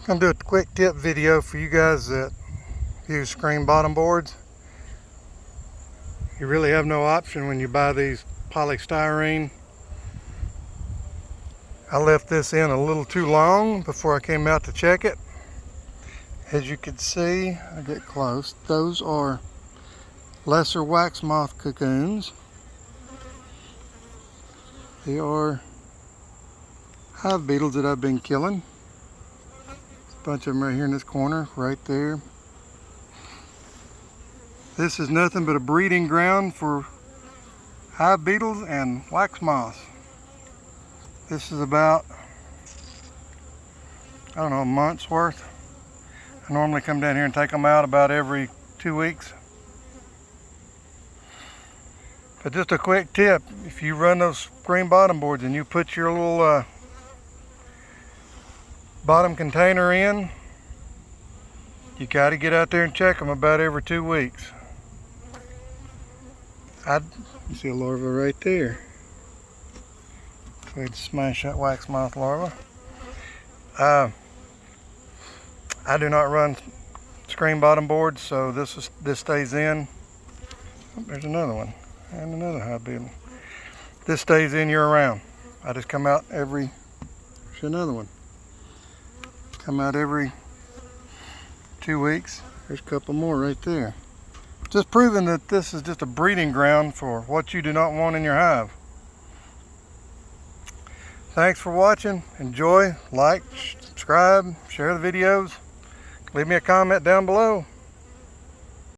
I'm going to do a quick tip video for you guys that use screen bottom boards. You really have no option when you buy these polystyrene. I left this in a little too long before I came out to check it. As you can see, I get close, those are lesser wax moth cocoons. They are hive beetles that I've been killing. A bunch of them right here in this corner, right there. This is nothing but a breeding ground for hive beetles and wax moths. This is about, I don't know, a month's worth. I normally come down here and take them out about every 2 weeks. But just a quick tip, if you run those screen bottom boards and you put your little bottom container in, you got to get out there and check them about every 2 weeks. You see a larva right there. Go ahead and smash that wax moth larva. I do not run screen bottom boards, so this stays in. Oh, there's another one and another hive beetle. This stays in year round. I just come out there's another one. Come out every 2 weeks. There's a couple more right there. Just proving that this is just a breeding ground for what you do not want in your hive. Thanks for watching. Enjoy, like, subscribe, share the videos. Leave me a comment down below.